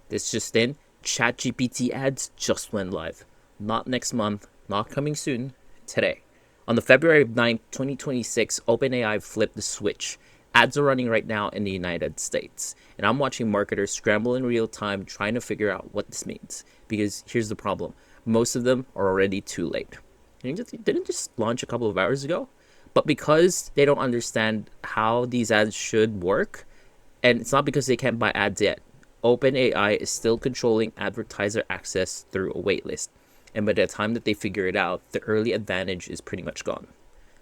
This just in, ChatGPT ads just went live. Not next month, not coming soon, today. On the February 9th, 2026, OpenAI flipped the switch. Ads are running right now in the United States. And I'm watching marketers scramble in real time trying to figure out what this means. Because here's the problem. Most of them are already too late. Didn't just launch a couple of hours ago? But because they don't understand how these ads should work, and it's not because they can't buy ads yet. OpenAI is still controlling advertiser access through a waitlist. And by the time that they figure it out, the early advantage is pretty much gone.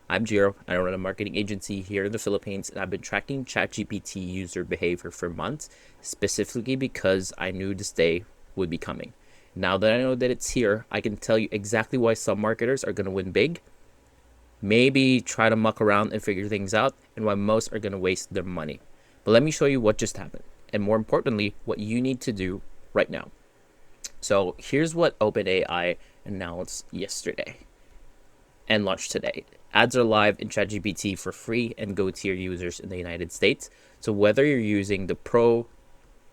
I'm Jiro. I run a marketing agency here in the Philippines, and I've been tracking ChatGPT user behavior for months, specifically because I knew this day would be coming. Now that I know that it's here, I can tell you exactly why some marketers are going to win big, maybe try to muck around and figure things out, and why most are going to waste their money. But let me show you what just happened, and more importantly, what you need to do right now. So here's what OpenAI announced yesterday and launched today. Ads are live in ChatGPT for free and Go tier users in the United States. So whether you're using the Pro,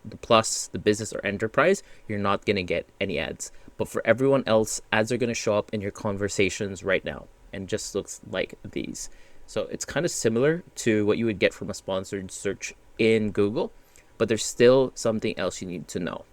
the Plus, the Business, or Enterprise, you're not going to get any ads. But for everyone else, ads are going to show up in your conversations right now and just looks like these. So it's kind of similar to what you would get from a sponsored search in Google, but there's still something else you need to know.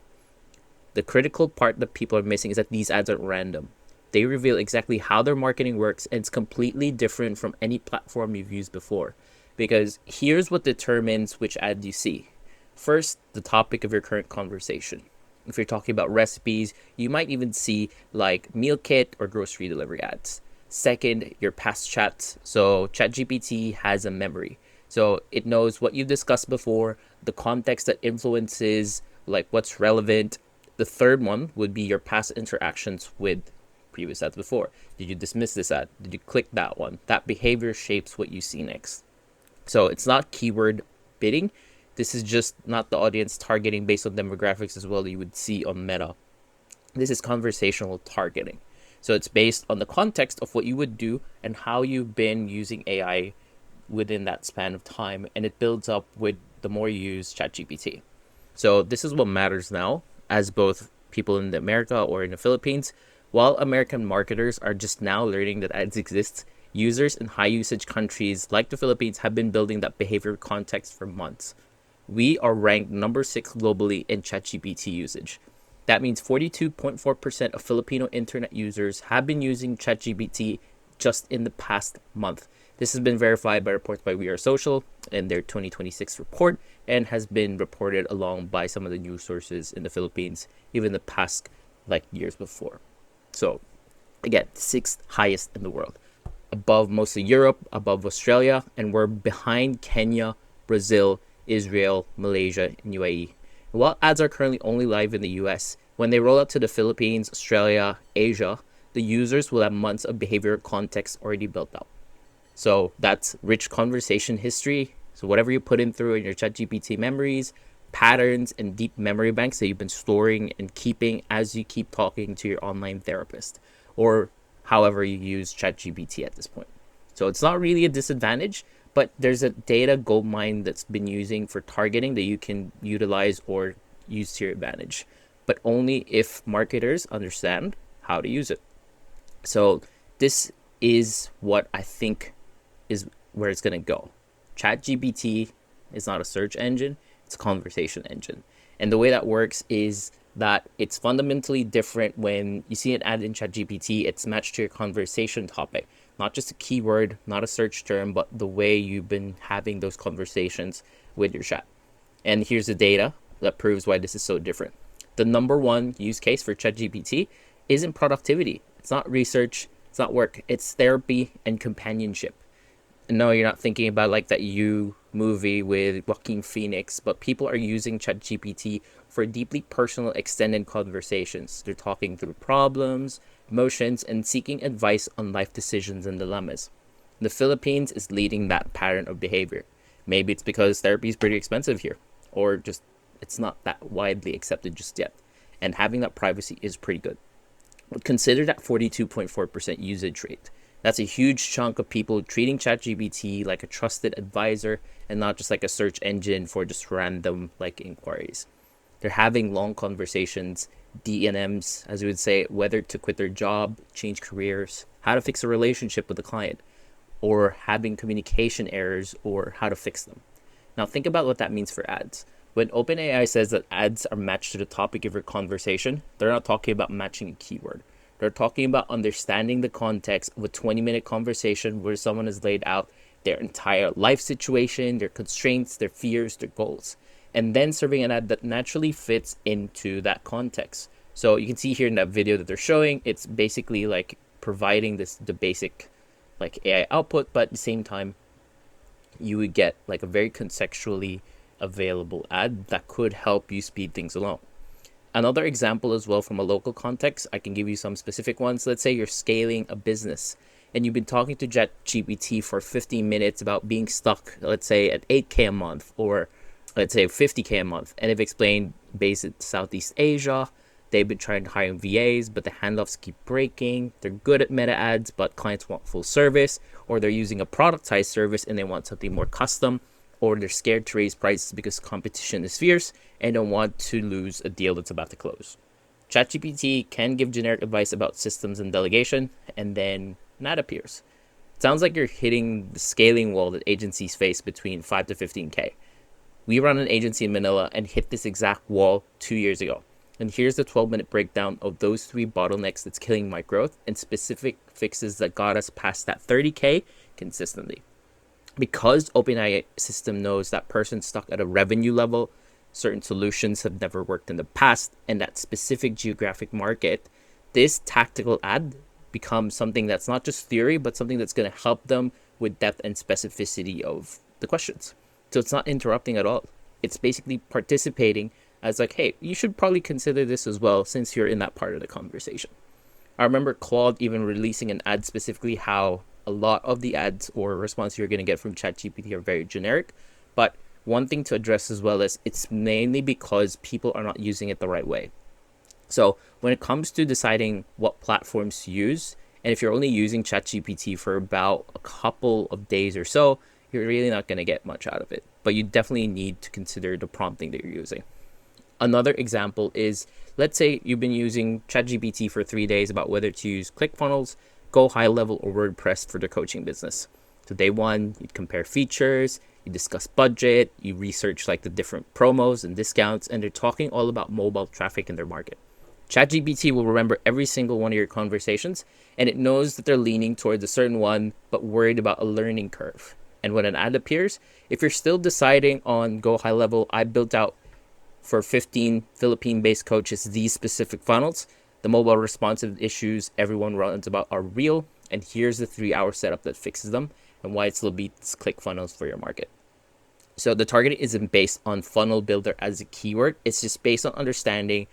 The critical part that people are missing is that these ads aren't random. They reveal exactly how their marketing works, and it's completely different from any platform you've used before. Because here's what determines which ad you see. First, the topic of your current conversation. If you're talking about recipes, you might even see like meal kit or grocery delivery ads. Second, your past chats. So ChatGPT has a memory. So it knows what you've discussed before, the context that influences like what's relevant. The third one would be your past interactions with previous ads before. Did you dismiss this ad? Did you click that one? That behavior shapes what you see next. So it's not keyword bidding. This is just not the audience targeting based on demographics as well that you would see on Meta. This is conversational targeting. So it's based on the context of what you would do and how you've been using AI within that span of time, and it builds up with the more you use ChatGPT. So this is what matters now, as both people in America or in the Philippines, while American marketers are just now learning that ads exist, users in high usage countries like the Philippines have been building that behavior context for months. We are ranked number 6 globally in ChatGPT usage. That means 42.4% of Filipino internet users have been using ChatGPT just in the past month. This has been verified by reports by We Are Social in their 2026 report, and has been reported along by some of the news sources in the Philippines, even the past years before. So again, 6th highest in the world, above mostly Europe, above Australia, and we're behind Kenya, Brazil, Israel, Malaysia, and UAE. While ads are currently only live in the US, when they roll out to the Philippines, Australia, Asia, the users will have months of behavioral context already built out. So that's rich conversation history. So whatever you put in through in your ChatGPT memories, patterns, and deep memory banks that you've been storing and keeping as you keep talking to your online therapist, or however you use ChatGPT at this point. So it's not really a disadvantage, but there's a data gold mine that's been using for targeting that you can utilize or use to your advantage, but only if marketers understand how to use it. So this is what I think is where it's going to go. ChatGPT is not a search engine, it's a conversation engine. And the way that works is that it's fundamentally different when you see an ad in ChatGPT, it's matched to your conversation topic, not just a keyword, not a search term, but the way you've been having those conversations with your chat. And here's the data that proves why this is so different. The number one use case for ChatGPT isn't productivity. It's not research. It's not work. It's therapy and companionship. No, you're not thinking about that You movie with Joaquin Phoenix, but people are using ChatGPT for deeply personal extended conversations. They're talking through problems, emotions, and seeking advice on life decisions and dilemmas. The Philippines is leading that pattern of behavior. Maybe it's because therapy is pretty expensive here, or just it's not that widely accepted just yet. And having that privacy is pretty good. But consider that 42.4% usage rate. That's a huge chunk of people treating ChatGPT like a trusted advisor and not just like a search engine for just random inquiries. They're having long conversations, D&Ms, as we would say, whether to quit their job, change careers, how to fix a relationship with a client, or having communication errors or how to fix them. Now, think about what that means for ads. When OpenAI says that ads are matched to the topic of your conversation, they're not talking about matching a keyword. They're talking about understanding the context of a 20-minute conversation where someone has laid out their entire life situation, their constraints, their fears, their goals, and then serving an ad that naturally fits into that context. So you can see here in that video that they're showing, it's basically like providing the basic like AI output, but at the same time, you would get like a very contextually available ad that could help you speed things along. Another example as well from a local context, I can give you some specific ones. Let's say you're scaling a business and you've been talking to ChatGPT for 15 minutes about being stuck, let's say at 8K a month or let's say 50K a month. And they've explained based in Southeast Asia, they've been trying to hire VAs, but the handoffs keep breaking. They're good at meta ads, but clients want full service, or they're using a productized service and they want something more custom, or they're scared to raise prices because competition is fierce and don't want to lose a deal that's about to close. ChatGPT can give generic advice about systems and delegation, and then an ad appears. It sounds like you're hitting the scaling wall that agencies face between 5 to 15K. We run an agency in Manila and hit this exact wall 2 years ago. And here's the 12-minute breakdown of those 3 bottlenecks that's killing my growth and specific fixes that got us past that 30K consistently. Because OpenAI system knows that person stuck at a revenue level, certain solutions have never worked in the past, and that specific geographic market, this tactical ad becomes something that's not just theory, but something that's going to help them with depth and specificity of the questions. So it's not interrupting at all. It's basically participating as like, hey, you should probably consider this as well since you're in that part of the conversation. I remember Claude even releasing an ad specifically how a lot of the ads or response you're going to get from ChatGPT are very generic. But one thing to address as well is it's mainly because people are not using it the right way. So when it comes to deciding what platforms to use, and if you're only using ChatGPT for about a couple of days or so, you're really not going to get much out of it. But you definitely need to consider the prompting that you're using. Another example is, let's say you've been using ChatGPT for 3 days about whether to use ClickFunnels, Go High Level, or WordPress for the coaching business. So day one, you'd compare features, you discuss budget, you research like the different promos and discounts, and they're talking all about mobile traffic in their market. ChatGPT will remember every single one of your conversations, and it knows that they're leaning towards a certain one, but worried about a learning curve. And when an ad appears, if you're still deciding on Go High Level, I built out for 15 Philippine-based coaches these specific funnels, the mobile responsive issues everyone runs about are real, and here's the 3-hour setup that fixes them and why it still beats ClickFunnels for your market. So the target isn't based on funnel builder as a keyword. It's just based on understanding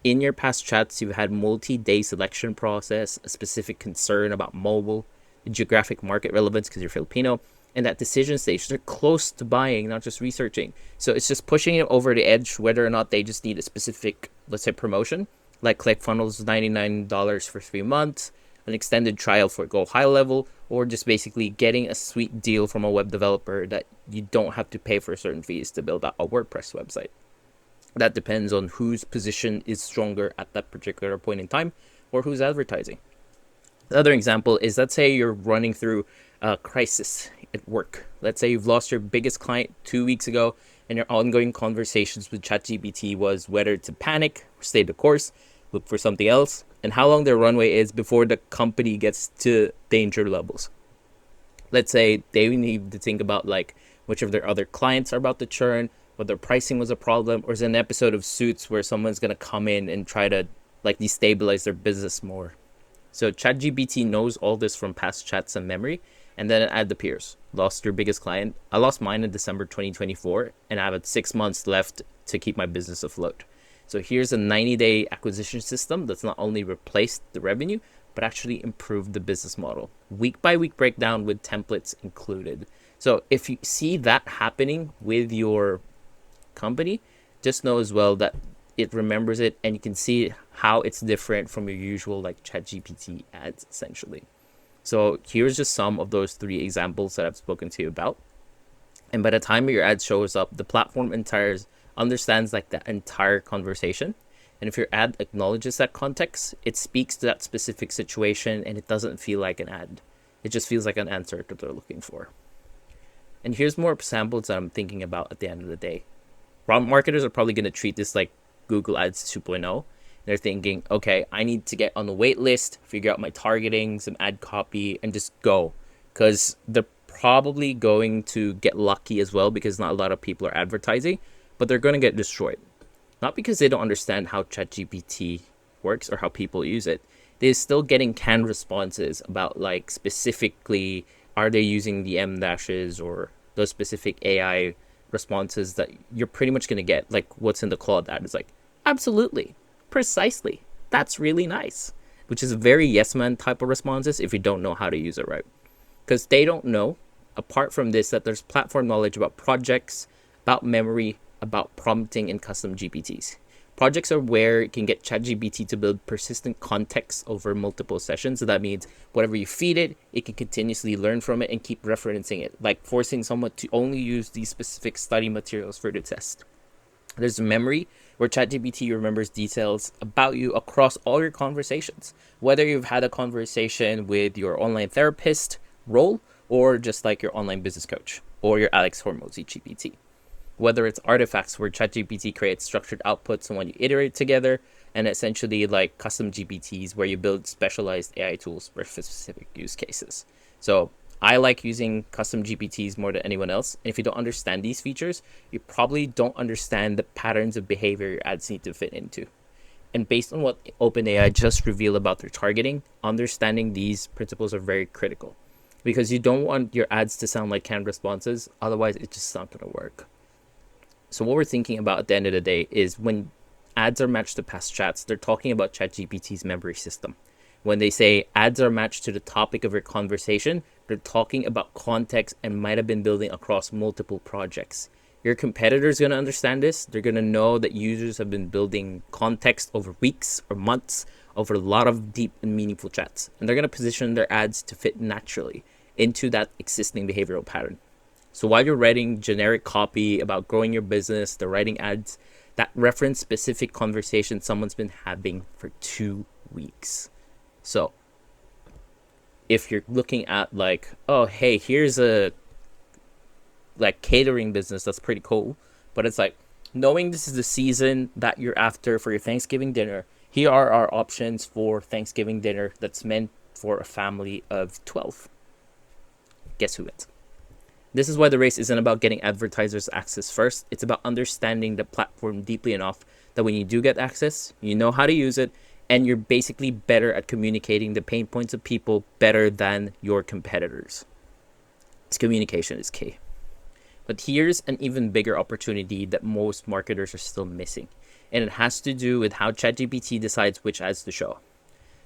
in your past chats you've had multi-day selection process, a specific concern about mobile, the geographic market relevance because you're Filipino, and that decision stage, they're close to buying, not just researching. So it's just pushing it over the edge, whether or not they just need a specific, let's say, promotion, like ClickFunnels, $99 for 3 months, an extended trial for Go High Level, or just basically getting a sweet deal from a web developer that you don't have to pay for certain fees to build out a WordPress website. That depends on whose position is stronger at that particular point in time or who's advertising. The other example is, let's say you're running through a crisis at work. Let's say you've lost your biggest client 2 weeks ago and your ongoing conversations with ChatGPT was whether to panic, stay the course, look for something else, and how long their runway is before the company gets to danger levels. Let's say they need to think about like which of their other clients are about to churn, whether pricing was a problem, or is an episode of Suits where someone's going to come in and try to like destabilize their business more. So ChatGPT knows all this from past chats and memory, and then an ad appears. Lost your biggest client. I lost mine in December 2024, and I have 6 months left to keep my business afloat. So here's a 90-day acquisition system that's not only replaced the revenue, but actually improved the business model. Week by week breakdown with templates included. So if you see that happening with your company, just know as well that it remembers it, and you can see how it's different from your usual like ChatGPT ads essentially. So here's just some of those 3 examples that I've spoken to you about. And by the time your ad shows up, the platform understands like the entire conversation. And if your ad acknowledges that context, it speaks to that specific situation and it doesn't feel like an ad. It just feels like an answer that they're looking for. And here's more samples that I'm thinking about at the end of the day. Marketers are probably going to treat this like Google Ads 2.0. They're thinking, okay, I need to get on the wait list, figure out my targeting, some ad copy, and just go. Because they're probably going to get lucky as well because not a lot of people are advertising, but they're going to get destroyed. Not because they don't understand how ChatGPT works or how people use it. They're still getting canned responses about like specifically are they using the M dashes or those specific AI responses that you're pretty much going to get. Like what's in the Claude ad is like, absolutely, precisely, that's really nice. Which is very yes man type of responses if you don't know how to use it right. Because they don't know, apart from this, that there's platform knowledge about projects, about memory, about prompting and custom GPTs. Projects are where you can get ChatGPT to build persistent context over multiple sessions. So that means whatever you feed it, it can continuously learn from it and keep referencing it, like forcing someone to only use these specific study materials for the test. There's memory, where ChatGPT remembers details about you across all your conversations, whether you've had a conversation with your online therapist role or just like your online business coach or your Alex Hormozy GPT. Whether it's artifacts where ChatGPT creates structured outputs and when you iterate together, and essentially like custom GPTs where you build specialized AI tools for specific use cases. So I like using custom GPTs more than anyone else. And if you don't understand these features, you probably don't understand the patterns of behavior your ads need to fit into. And based on what OpenAI just revealed about their targeting, understanding these principles are very critical because you don't want your ads to sound like canned responses. Otherwise, it's just not going to work. So what we're thinking about at the end of the day is when ads are matched to past chats, they're talking about ChatGPT's memory system. When they say ads are matched to the topic of your conversation, they're talking about context and might have been building across multiple projects. Your competitor's going to understand this. They're going to know that users have been building context over weeks or months over a lot of deep and meaningful chats. And they're going to position their ads to fit naturally into that existing behavioral pattern. So while you're writing generic copy about growing your business, they're writing ads that reference specific conversations someone's been having for 2 weeks. So if you're looking at like, oh, hey, here's a like catering business, that's pretty cool. But it's like, knowing this is the season that you're after for your Thanksgiving dinner, here are our options for Thanksgiving dinner that's meant for a family of 12. Guess who wins? This is why the race isn't about getting advertisers access first. It's about understanding the platform deeply enough that when you do get access, you know how to use it, and you're basically better at communicating the pain points of people better than your competitors. This communication is key. But here's an even bigger opportunity that most marketers are still missing, and it has to do with how ChatGPT decides which ads to show.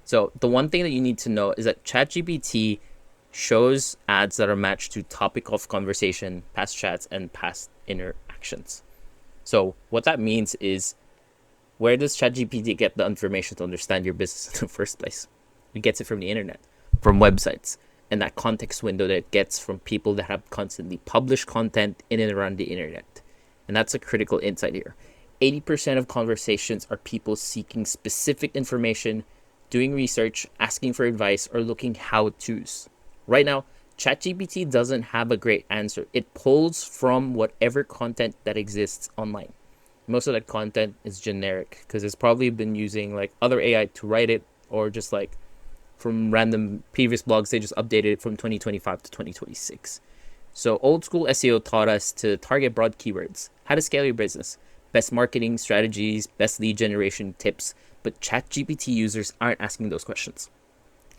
So the one thing that you need to know is that ChatGPT shows ads that are matched to topic of conversation, past chats, and past interactions. So what that means is, where does ChatGPT get the information to understand your business in the first place? It gets it from the internet, from websites, and that context window that it gets from people that have constantly published content in and around the internet. And that's a critical insight here. 80% of conversations are people seeking specific information, doing research, asking for advice, or looking how-tos. Right now, ChatGPT doesn't have a great answer. It pulls from whatever content that exists online. Most of that content is generic because it's probably been using like other AI to write it, or just like from random previous blogs they just updated it from 2025 to 2026. So old school SEO taught us to target broad keywords, how to scale your business, best marketing strategies, best lead generation tips, but ChatGPT users aren't asking those questions.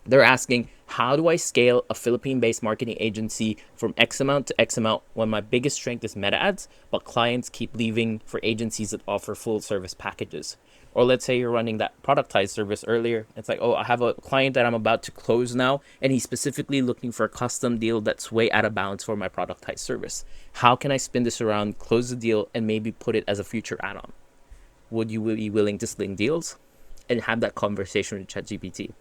They're asking, how do I scale a Philippine-based marketing agency from X amount to X amount when my biggest strength is meta ads, but clients keep leaving for agencies that offer full service packages? Or let's say you're running that productized service earlier. It's like, oh, I have a client that I'm about to close now, and he's specifically looking for a custom deal that's way out of bounds for my productized service. How can I spin this around, close the deal, and maybe put it as a future add-on? Would you be willing to sling deals and have that conversation with ChatGPT?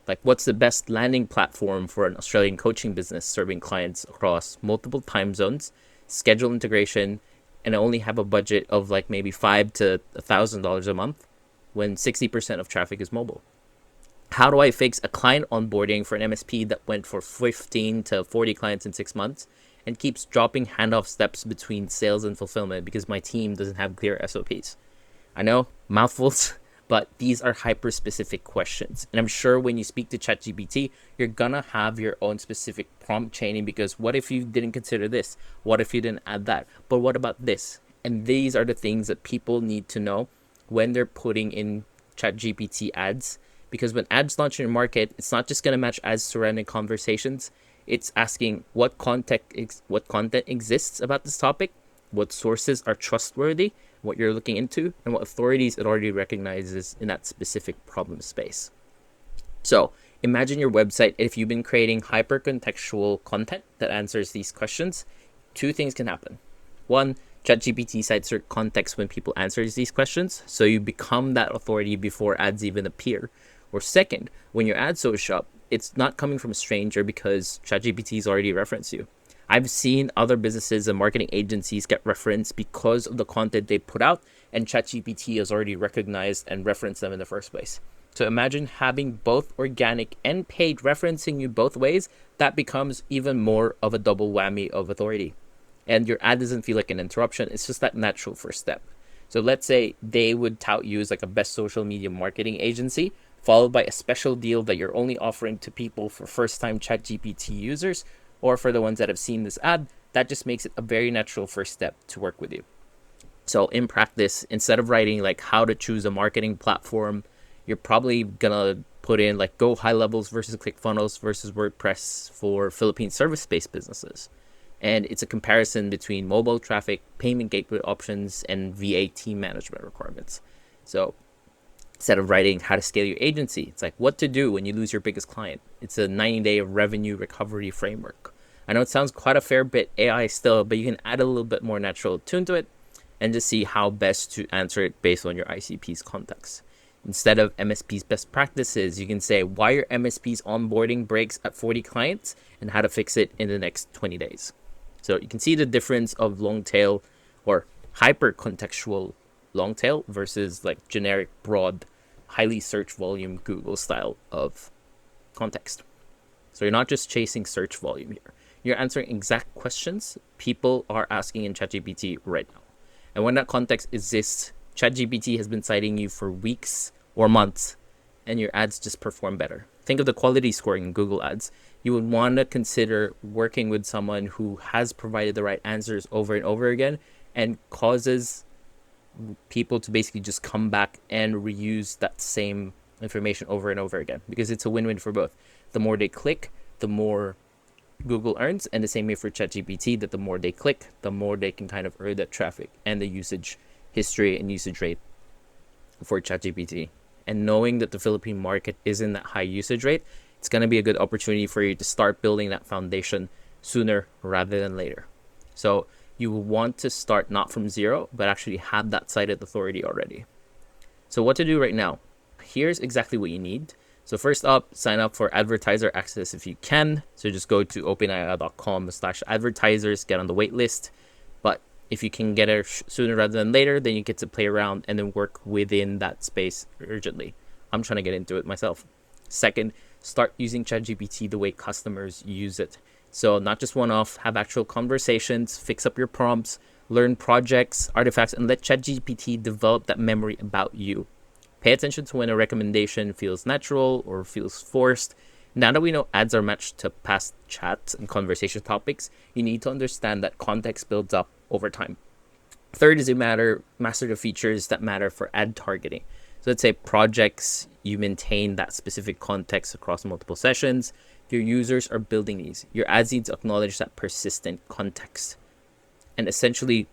Like, what's the best landing platform for an Australian coaching business serving clients across multiple time zones, schedule integration, and I only have a budget of like maybe $5 to $1,000 a month when 60% of traffic is mobile? How do I fix a client onboarding for an MSP that went for 15 to 40 clients in 6 months and keeps dropping handoff steps between sales and fulfillment because my team doesn't have clear SOPs? I know, mouthfuls, but these are hyper specific questions. And I'm sure when you speak to ChatGPT, you're gonna have your own specific prompt chaining, because what if you didn't consider this? What if you didn't add that? But what about this? And these are the things that people need to know when they're putting in ChatGPT ads. Because when ads launch in your market, it's not just gonna match ads surrounding conversations. It's asking what content exists about this topic, what sources are trustworthy, what you're looking into, and what authorities it already recognizes in that specific problem space. So imagine your website. If you've been creating hyper-contextual content that answers these questions, two things can happen. One, ChatGPT cites certain context when people answer these questions, so you become that authority before ads even appear. Or second, when your ad shows up, it's not coming from a stranger because ChatGPT's already referenced you. I've seen other businesses and marketing agencies get referenced because of the content they put out, and ChatGPT has already recognized and referenced them in the first place. So imagine having both organic and paid referencing you both ways. That becomes even more of a double whammy of authority. And your ad doesn't feel like an interruption. It's just that natural first step. So let's say they would tout you as like a best social media marketing agency, followed by a special deal that you're only offering to people for first-time ChatGPT users, or for the ones that have seen this ad. That just makes it a very natural first step to work with you. So in practice, instead of writing like how to choose a marketing platform, you're probably gonna put in like Go High Levels versus ClickFunnels versus WordPress for Philippine service-based businesses. And it's a comparison between mobile traffic, payment gateway options, and VAT management requirements. So instead of writing how to scale your agency, it's like what to do when you lose your biggest client. It's a 90-day revenue recovery framework. I know it sounds quite a fair bit AI still, but you can add a little bit more natural tune to it and just see how best to answer it based on your ICP's context. Instead of MSP's best practices, you can say why your MSP's onboarding breaks at 40 clients and how to fix it in the next 20 days. So you can see the difference of long tail or hyper-contextual long tail versus like generic, broad, highly search volume Google style of context. So you're not just chasing search volume here. You're answering exact questions people are asking in ChatGPT right now. And when that context exists, ChatGPT has been citing you for weeks or months, and your ads just perform better. Think of the quality scoring in Google Ads. You would want to consider working with someone who has provided the right answers over and over again and causes people to basically just come back and reuse that same information over and over again, because it's a win-win for both. The more they click, the more Google earns, and the same way for ChatGPT, that the more they click, the more they can kind of earn that traffic and the usage history and usage rate for ChatGPT. And knowing that the Philippine market is in that high usage rate, it's going to be a good opportunity for you to start building that foundation sooner rather than later. So you will want to start not from zero, but actually have that cited authority already. So what to do right now? Here's exactly what you need. So first up, sign up for advertiser access if you can. So just go to openai.com/advertisers, get on the wait list. But if you can get it sooner rather than later, then you get to play around and then work within that space urgently. I'm trying to get into it myself. Second, start using ChatGPT the way customers use it. So not just one-off, have actual conversations, fix up your prompts, learn projects, artifacts, and let ChatGPT develop that memory about you. Pay attention to when a recommendation feels natural or feels forced. Now that we know ads are matched to past chats and conversation topics, you need to understand that context builds up over time. Third is master the features that matter for ad targeting. So let's say projects, you maintain that specific context across multiple sessions. If your users are building these, your ads need to acknowledge that persistent context. And essentially,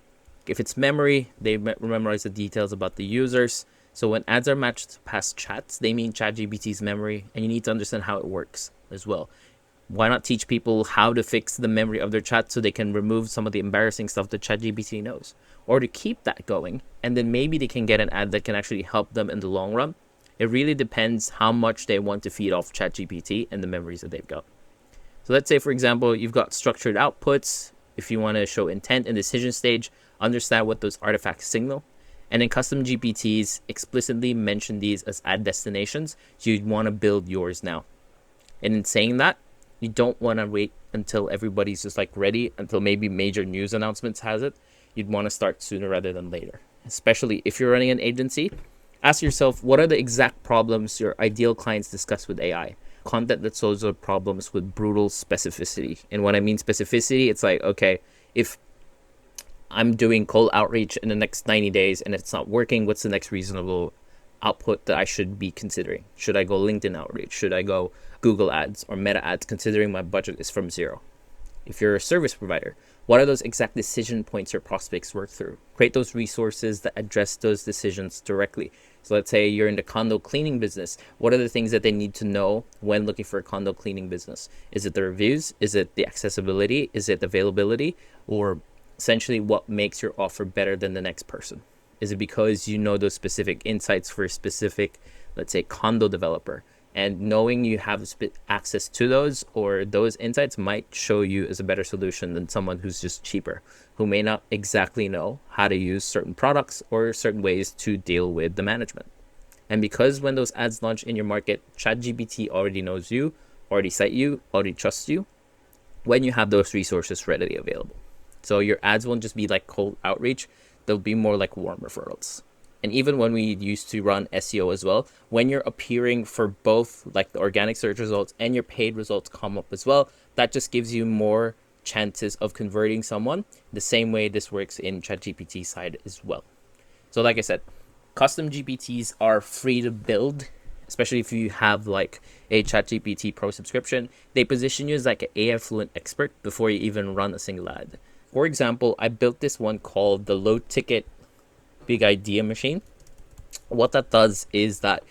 if it's memory, they memorize the details about the users. So when ads are matched to past chats, they mean ChatGPT's memory, and you need to understand how it works as well. Why not teach people how to fix the memory of their chat so they can remove some of the embarrassing stuff that ChatGPT knows, or to keep that going, and then maybe they can get an ad that can actually help them in the long run. It really depends how much they want to feed off ChatGPT and the memories that they've got. So let's say, for example, you've got structured outputs. If you want to show intent and decision stage, understand what those artifacts signal. And then custom GPTs explicitly mention these as ad destinations, so you'd want to build yours now. And in saying that, you don't want to wait until everybody's just like ready, until maybe major news announcements has it. You'd want to start sooner rather than later. Especially if you're running an agency, ask yourself, what are the exact problems your ideal clients discuss with AI? Content that solves those problems with brutal specificity. And when I mean specificity, it's like, okay, if I'm doing cold outreach in the next 90 days and it's not working, what's the next reasonable output that I should be considering? Should I go LinkedIn outreach? Should I go Google ads or Meta ads, considering my budget is from zero? If you're a service provider, what are those exact decision points your prospects work through? Create those resources that address those decisions directly. So let's say you're in the condo cleaning business. What are the things that they need to know when looking for a condo cleaning business? Is it the reviews? Is it the accessibility? Is it availability? Or essentially what makes your offer better than the next person? Is it because you know those specific insights for a specific, let's say, condo developer? And knowing you have access to those or those insights might show you as a better solution than someone who's just cheaper, who may not exactly know how to use certain products or certain ways to deal with the management. And because when those ads launch in your market, ChatGPT already knows you, already cite you, already trusts you, when you have those resources readily available. So your ads won't just be like cold outreach, they'll be more like warm referrals. And even when we used to run SEO as well, when you're appearing for both like the organic search results and your paid results come up as well, that just gives you more chances of converting someone the same way this works in ChatGPT side as well. So like I said, custom GPTs are free to build, especially if you have like a ChatGPT Pro subscription. They position you as like an AI fluent expert before you even run a single ad. For example, I built this one called the low ticket big idea machine. What that does is that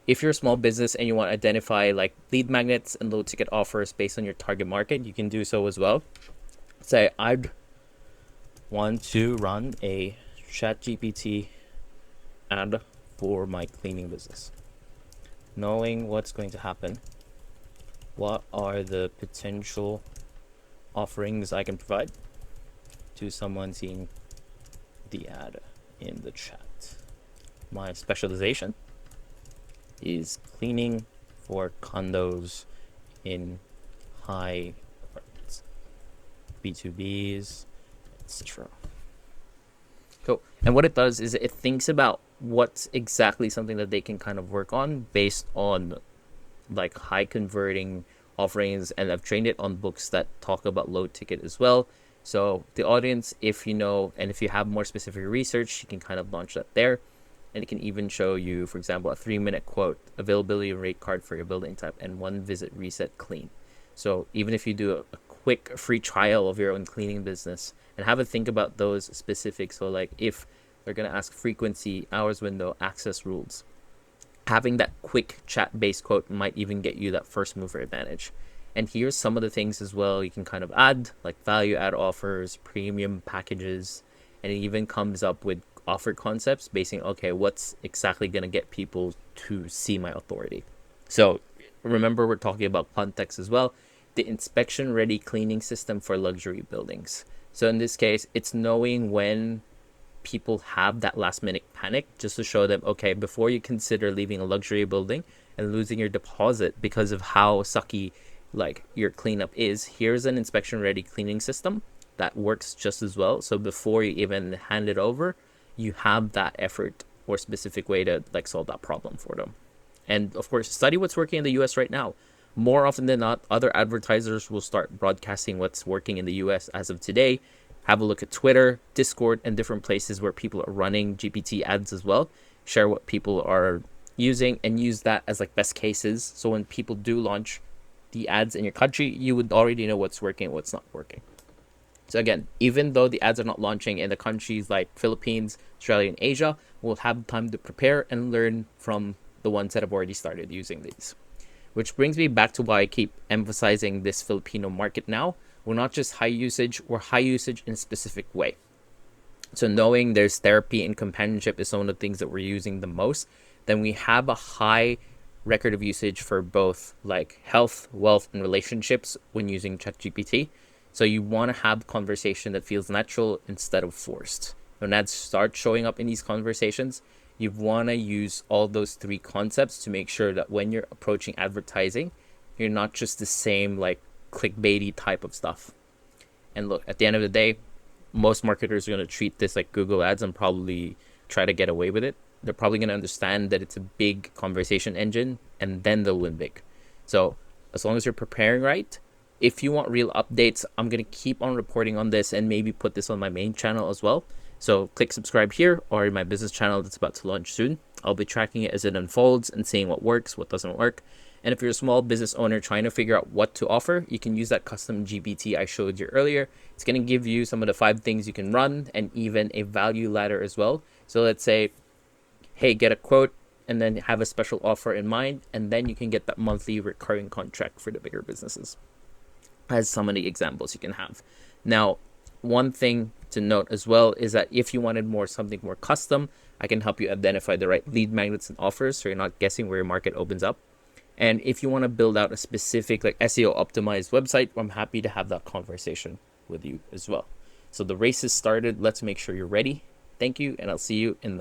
if you're a small business and you want to identify like lead magnets and low ticket offers based on your target market, you can do so as well. Say I'd want to run a ChatGPT ad for my cleaning business. Knowing what's going to happen, what are the potential offerings I can provide to someone seeing the ad in the chat. My specialization is cleaning for condos in high apartments, B2Bs, etc. Cool. And what it does is it thinks about what's exactly something that they can kind of work on based on like high converting offerings, and I've trained it on books that talk about low ticket as well. So the audience, if you know, and if you have more specific research, you can kind of launch that there. And it can even show you, for example, a 3-minute quote, availability rate card for your building type, and 1 visit reset clean. So even if you do a quick free trial of your own cleaning business and have a think about those specifics. So like if they're going to ask frequency, hours window, access rules, having that quick chat-based quote might even get you that first mover advantage. And here's some of the things as well you can kind of add, like value add offers, premium packages, and it even comes up with offer concepts basing, okay, what's exactly going to get people to see my authority. So remember, we're talking about context as well. The inspection ready cleaning system for luxury buildings. So in this case, it's knowing when people have that last minute panic, just to show them, okay, before you consider leaving a luxury building and losing your deposit because of how sucky like your cleanup is, here's an inspection ready cleaning system that works just as well. So before you even hand it over, you have that effort or specific way to like solve that problem for them. And of course, study what's working in the US right now. More often than not, other advertisers will start broadcasting what's working in the US as of today. Have a look at Twitter, Discord, and different places where people are running GPT ads as well. Share what people are using and use that as like best cases. So when people do launch the ads in your country, you would already know what's working and what's not working. So again, even though the ads are not launching in the countries like Philippines, Australia, and Asia, we'll have time to prepare and learn from the ones that have already started using these. Which brings me back to why I keep emphasizing this Filipino market now. We're not just high usage, we're high usage in a specific way. So knowing there's therapy and companionship is one of the things that we're using the most, then we have a high record of usage for both like health, wealth, and relationships when using ChatGPT. So you want to have conversation that feels natural instead of forced. when ads start showing up in these conversations, you want to use all those three concepts to make sure that when you're approaching advertising, you're not just the same like clickbaity type of stuff. And look, at the end of the day, most marketers are going to treat this like Google ads and probably try to get away with it. They're probably going to understand that it's a big conversation engine, and then they'll win big. So as long as you're preparing right, if you want real updates, I'm going to keep on reporting on this and maybe put this on my main channel as well. So click subscribe here or in my business channel that's about to launch soon. I'll be tracking it as it unfolds and seeing what works, what doesn't work. And if you're a small business owner trying to figure out what to offer, you can use that custom GPT I showed you earlier. It's going to give you some of the 5 things you can run and even a value ladder as well. So let's say, hey, get a quote and then have a special offer in mind. And then you can get that monthly recurring contract for the bigger businesses, as some of the examples you can have. Now, one thing to note as well is that if you wanted something more custom, I can help you identify the right lead magnets and offers so you're not guessing where your market opens up. And if you want to build out a specific like SEO optimized website, I'm happy to have that conversation with you as well. So the race has started. Let's make sure you're ready. Thank you, and I'll see you in the